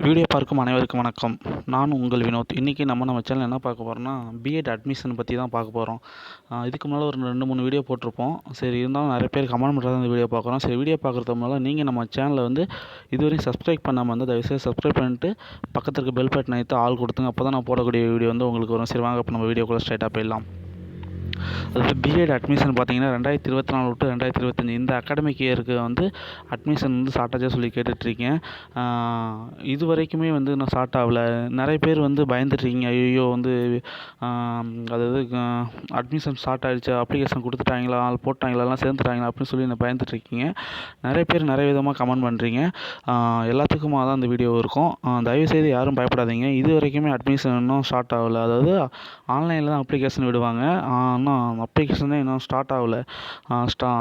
Video பார்க்கும் அனைவருக்கும் வணக்கம். நான் உங்கள் வினோத். இன்றைக்கி நம்ம சேனல் என்ன பார்க்க போகிறோம்னா, பிஎட் அட்மிஷன் பற்றி தான் பார்க்க போகிறோம். இதுக்கு முன்னால் ஒரு 2-3 வீடியோ போட்டிருப்போம். சரி, இருந்தாலும் நிறைய பேர் கமெண்ட் பண்ணுறது இந்த வீடியோ பார்க்குறோம். சரி, வீடியோ பார்க்குறதுக்கு முன்னால் நீங்கள் நம்ம சேனலை இதுவரையும் சப்ஸ்கிரைப் பண்ணாமல் வந்து தயவுசெய்து சப்ஸ்கிரைப் பண்ணிட்டு பக்கத்தில் இருக்க பெல் பட்டன் அழுத்தி ஆல் கொடுத்துங்க. அப்போ தான் நான் போடக்கூடிய வீடியோ உங்களுக்கு வரும். சரி, வாங்க இப்போ நம்ம வீடியோக்குள்ளே ஸ்ட்ரைட்டாக போயிடலாம். அதாவது பிஎட் அட்மிஷன் பார்த்தீங்கன்னா 2024 to 2025 இந்த அகாடமிக் இயருக்கு அட்மிஷன் ஷார்ட்டாக சொல்லி கேட்டுட்ருக்கேன். இது வரைக்குமே இன்னும் ஸ்டார்ட் ஆகலை. நிறைய பேர் பயந்துட்ருக்கீங்க. ஐயோ அதாவது அட்மிஷன் ஸ்டார்ட் ஆகிடுச்சு, அப்ளிகேஷன் கொடுத்துட்டாங்களா, போட்டாங்களா, எல்லாம் சேர்ந்துட்டாங்களா அப்படின்னு சொல்லி பயந்துட்ருக்கீங்க. நிறைய பேர் நிறைய விதமாக கமெண்ட் பண்ணுறீங்க. எல்லாத்துக்குமா தான் இந்த வீடியோ இருக்கும். தயவுசெய்து யாரும் பயப்படாதீங்க. இது வரைக்குமே அட்மிஷன் இன்னும் ஸ்டார்ட் ஆகலை. அதாவது ஆன்லைனில் தான் அப்ளிகேஷன் விடுவாங்க. இன்னும் அப்ளிகேஷனே இன்னும் ஸ்டார்ட் ஆகலை.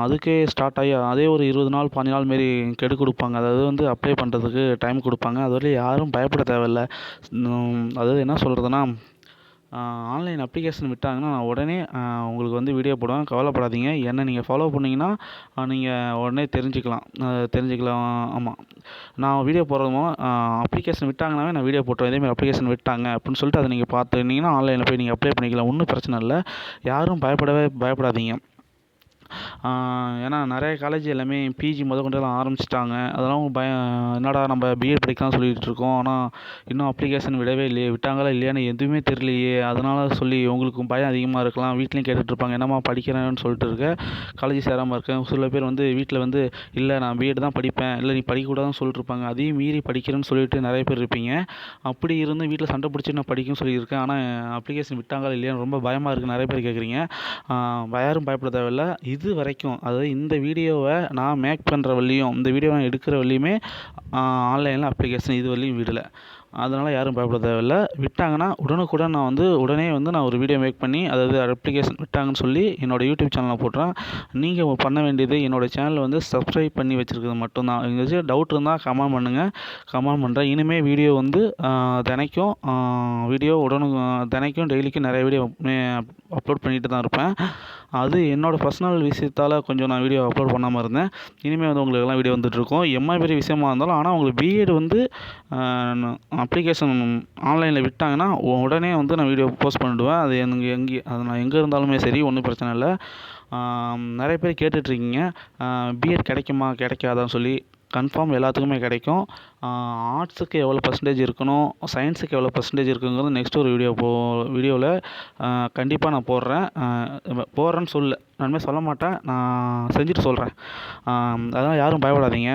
அதுக்கே ஸ்டார்ட் ஆகி அதே ஒரு 20 நாள் 15 நாள் மாரி கெடு கொடுப்பாங்க. அதாவது அப்ளை பண்ணுறதுக்கு டைம் கொடுப்பாங்க. அது வரையும் யாரும் பயப்பட தேவையில்லை. அதாவது என்ன சொல்கிறதுனா, ஆன்லைன் அப்ளிகேஷன் விட்டாங்கன்னா நான் உடனே உங்களுக்கு வீடியோ போடுவேன். கவலைப்படாதீங்க. என்னை நீங்கள் ஃபாலோ பண்ணிங்கன்னா நீங்கள் உடனே தெரிஞ்சுக்கலாம். ஆமாம், நான் வீடியோ போடுறதுமோ அப்ளிகேஷன் விட்டாங்கன்னாவே நான் வீடியோ போட்டுருவேன். இதேமாதிரி அப்ளிகேஷன் விட்டாங்க அப்படின்னு சொல்லிட்டு அதை நீங்கள் பார்த்துக்கிட்டிங்கன்னா ஆன்லைனில் போய் நீங்கள் அப்ளை பண்ணிக்கலாம். ஒன்றும் பிரச்சனை இல்லை. யாரும் பயப்படாதீங்க. ஏன்னா நிறைய காலேஜ் எல்லாமே பிஜி முதற்கொண்டெல்லாம் ஆரம்பிச்சிட்டாங்க. அதெல்லாம் என்னடா நம்ம பிஎட் படிக்கலாம் சொல்லிகிட்டு இருக்கோம், ஆனால் இன்னும் அப்ளிகேஷன் விடவே இல்லையே, விட்டாங்களா இல்லையான்னு எதுவுமே தெரியலையே. அதனால் சொல்லி உங்களுக்கும் பயம் அதிகமாக இருக்கலாம். வீட்லேயும் கேட்டுட்ருப்பாங்க, என்னம்மா படிக்கிறேன்னு சொல்லிட்டு இருக்க, காலேஜ் சேராமல் இருக்கேன். சில பேர் வீட்டில் இல்லை நான் பிஎட் தான் படிப்பேன், இல்லை நீ படிக்கக்கூடாதுன்னு சொல்லிட்டுருப்பாங்க. அதையும் மீறி படிக்கிறேன்னு சொல்லிட்டு நிறைய பேர் இருப்பீங்க. அப்படி இருந்து வீட்டில் சண்டை பிடிச்சி நான் படிக்கும்னு சொல்லியிருக்கேன், ஆனால் அப்ளிகேஷன் விட்டாங்களா இல்லையான்னு ரொம்ப பயமாக இருக்குது. நிறைய பேர் கேட்குறீங்க. யாரும் பயப்பட தேவையில்லை. இது வரைக்கும் அதாவது இந்த வீடியோவை நான் மேக் பண்ணுற வரையும், இந்த வீடியோவை நான் எடுக்கிற வரையுமே ஆன்லைனில் அப்ளிகேஷன் இது வரையும் விடலை. அதனால் யாரும் பயப்பட தேவையில்லை. விட்டாங்கன்னா உடனுக்குடன் நான் உடனே நான் ஒரு வீடியோ மேக் பண்ணி, அதாவது அப்ளிகேஷன் விட்டாங்கன்னு சொல்லி என்னோடய யூடியூப் சேனலில் போட்டுறேன். நீங்கள் பண்ண வேண்டியது என்னோடய சேனலை சப்ஸ்கிரைப் பண்ணி வச்சுருக்கிறது மட்டும்தான். எங்கேயாச்சும் டவுட் இருந்தால் கமெண்ட் பண்ணுங்கள். கமெண்ட் பண்ணுறேன். இனிமேல் வீடியோ தினைக்கும் வீடியோ தினைக்கும் டெய்லிக்கும் நிறைய வீடியோ அப்லோட் பண்ணிட்டு தான் இருப்பேன். அது என்னோடய பர்சனல் விஷயத்தால் கொஞ்சம் நான் வீடியோ அப்லோட் பண்ணாமல் இருந்தேன். இனிமேல் உங்களுக்கெல்லாம் வீடியோ வந்துட்டுருக்கும். பெரிய விஷயமா இருந்தாலும், ஆனால் உங்களுக்கு பிஎட் அப்ளிகேஷன் ஆன்லைனில் விட்டாங்கன்னா உடனே நான் வீடியோ போஸ்ட் பண்ணிவிடுவேன். அது அது நான் எங்கே இருந்தாலுமே சரி, ஒன்றும் பிரச்சனை இல்லை. நிறைய பேர் கேட்டுட்ருக்கீங்க, பிஎட் கிடைக்குமா கிடைக்காதான்னு சொல்லி. கன்ஃபார்ம் எல்லாத்துக்குமே கிடைக்கும். ஆர்ட்ஸுக்கு எவ்வளோ பர்சன்டேஜ் இருக்கணும், சயின்ஸுக்கு எவ்வளோ பர்சன்டேஜ் இருக்குங்கிறது நெக்ஸ்ட் ஒரு வீடியோவில் கண்டிப்பாக நான் போடுறேன்னு நான் சொல்ல மாட்டேன், நான் செஞ்சுட்டு சொல்கிறேன். அதனால் யாரும் பயப்படாதீங்க.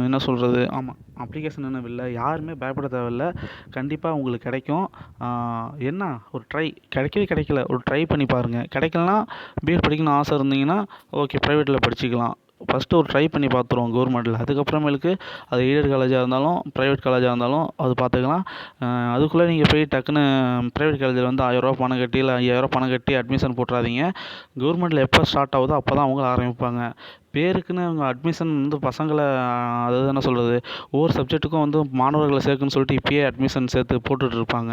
என்ன சொல்கிறது, ஆமாம், அப்ளிகேஷன் இன்னும் இல்லை. யாருமே பயப்பட தேவையில்லை. கண்டிப்பாக உங்களுக்கு கிடைக்கும். என்ன ஒரு கிடைக்கல, ஒரு ட்ரை பண்ணி பாருங்கள். கிடைக்கலனா பிஎட் படிக்கணும்னு ஆசை இருந்தீங்கன்னா ஓகே, ப்ரைவேட்டில் படிச்சுக்கலாம். ஃபஸ்ட்டு ஒரு ட்ரை பண்ணி பார்த்துருவோம் கவர்மெண்ட்டில். அதுக்கப்புறமேலுக்கு அது எய்டட் காலேஜாக இருந்தாலும் ப்ரைவேட் காலேஜாக இருந்தாலும் அது பார்த்துக்கலாம். அதுக்குள்ளே நீங்கள் போய் டக்குன்னு ப்ரைவேட் காலேஜில் 1000 ரூபா பணம் கட்டி இல்லை 5000 பணம் கட்டி அட்மிஷன் போட்டுறாதீங்க. கவர்மெண்ட்டில் எப்போ ஸ்டார்ட் ஆகுதோ அப்போ தான் அவங்க ஆரம்பிப்பாங்க. பேருக்குன்னு அவங்க அட்மிஷன் பசங்களை, அதாவது என்ன சொல்கிறது, ஒவ்வொரு சப்ஜெக்ட்டுக்கும் மாணவர்களை சேர்க்குன்னு சொல்லிட்டு இப்போயே அட்மிஷன் சேர்த்து போட்டுட்ருப்பாங்க.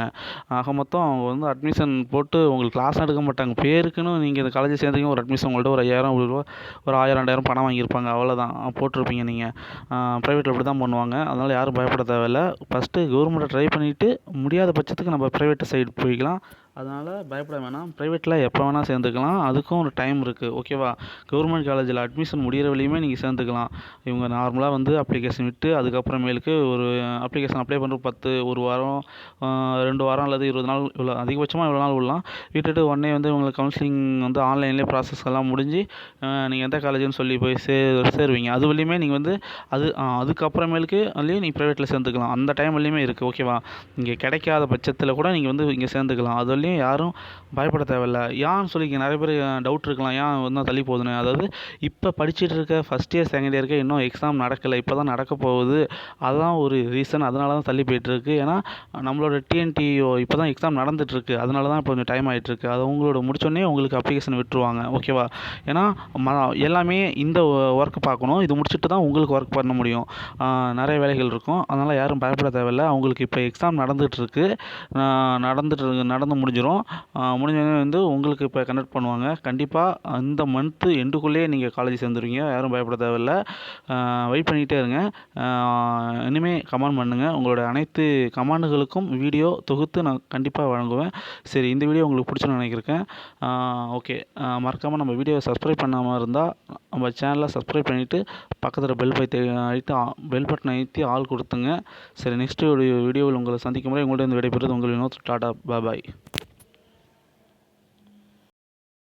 ஆக மொத்தம் அவங்க அட்மிஷன் போட்டு உங்களுக்கு கிளாஸ் எடுக்க மாட்டாங்க. பேருக்குன்னு நீங்கள் இந்த காலேஜில் சேர்ந்தீங்க, ஒரு அட்மிஷன் உங்கள்கிட்ட ஒரு 5000 ரூபா, ஒரு 1000 2000 பணம் வாங்கியிருப்பாங்க. அவ்வளோதான் போட்டிருப்பீங்க நீங்கள். ப்ரைவேட்டில் இப்படி தான் பண்ணுவாங்க. அதனால் யாரும் பயப்பட தேவையில்லை. ஃபஸ்ட்டு கவர்மெண்ட்டை ட்ரை பண்ணிவிட்டு முடியாத பட்சத்துக்கு நம்ம ப்ரைவேட்டு சைடு போய்க்கலாம். அதனால் பயப்பட வேணாம். ப்ரைவேட்டில் எப்போ வேணால் சேர்ந்துக்கலாம். அதுக்கும் ஒரு டைம் இருக்குது, ஓகேவா. கவர்மெண்ட் காலேஜில் அட்மிஷன் முடிகிற வரையுமே நீங்கள் சேர்ந்துக்கலாம். இவங்க நார்மலாக அப்ளிகேஷன் விட்டு அதுக்கப்புறமேலுக்கு ஒரு அப்ளிகேஷன் அப்ளை பண்ணுற ஒரு வாரம் 2 வாரம் அல்லது 20 நாள், இவ்வளோ அதிகபட்சமாக இவ்வளோ நாள் விடலாம். விட்டுட்டு உடனே உங்களுக்கு கவுன்சிலிங் ஆன்லைன்லேயே ப்ராசஸ் எல்லாம் முடிஞ்சு நீங்கள் எந்த காலேஜுன்னு சொல்லி போய் சேருவீங்க. அது வரையுமே நீங்கள் அதுக்கப்புறமேலுக்கு நீங்கள் ப்ரைவேட்டில் சேர்ந்துக்கலாம். அந்த டைம் வரையுமே இருக்குது, ஓகேவா. இங்கே கிடைக்காத பட்சத்தில் கூட நீங்கள் இங்கே சேர்ந்துக்கலாம். அது யாரும் பயப்பட தேவையில்லை. ஏன்னு சொல்லி நிறைய பேர் டவுட் இருக்கலாம், ஏன் தள்ளி போகுதுன்னு. அதாவது இப்போ படிச்சுட்டு இருக்க ஃபஸ்ட் இயர் செகண்ட் இயருக்கு இன்னும் எக்ஸாம் நடக்கலை, இப்போ தான் நடக்க போகுது. அதுதான் ஒரு ரீசன். அதனால தான் தள்ளி போயிட்டுருக்கு. ஏன்னா நம்மளோட டிஎன்டிஓ இப்போ தான் எக்ஸாம் நடந்துகிட்ருக்கு. அதனால தான் இப்போ கொஞ்சம் டைம் ஆகிட்டுருக்கு. அது உங்களோட முடிச்சோடனே உங்களுக்கு அப்ளிகேஷன் விட்டுருவாங்க, ஓகேவா. ஏன்னா எல்லாமே இந்த ஒர்க் பார்க்கணும். இது முடிச்சுட்டு தான் உங்களுக்கு ஒர்க் பண்ண முடியும். நிறைய வேலைகள் இருக்கும். அதனால் யாரும் பயப்பட தேவையில்லை. அவங்களுக்கு இப்போ எக்ஸாம் நடந்துகிட்ருக்கு. நடந்து முடிஞ்சிடும். முடிஞ்சோடனே வந்து உங்களுக்கு இப்போ கண்டக்ட் பண்ணுவாங்க. கண்டிப்பாக இந்த மந்த்து எண்டுக்குள்ளேயே நீங்கள் காலேஜ் சேர்ந்துருவீங்க. யாரும் பயப்பட தேவையில்ல. வெயிட் பண்ணிக்கிட்டே இருங்க. இனிமேல் கமெண்ட் பண்ணுங்கள். உங்களோட அனைத்து கமெண்டுகளுக்கும் வீடியோ தொகுத்து நான் கண்டிப்பாக வழங்குவேன். சரி, இந்த வீடியோ உங்களுக்கு பிடிச்சுன்னு நினைக்கிறேன். ஓகே, மறக்காமல் நம்ம வீடியோவை சப்ஸ்கிரைப் பண்ணாமல் இருந்தால் நம்ம சேனலை சப்ஸ்கிரைப் பண்ணிவிட்டு பக்கத்தில் பெல் பட்டனை அழுத்தி ஆல் கொடுத்துங்க. சரி, நெக்ஸ்ட் வீடியோவில் உங்களை சந்திக்கும் முறை உங்கள்கிட்ட விடைபெறுவது உங்கள் வினோத். டாடா, பாய்.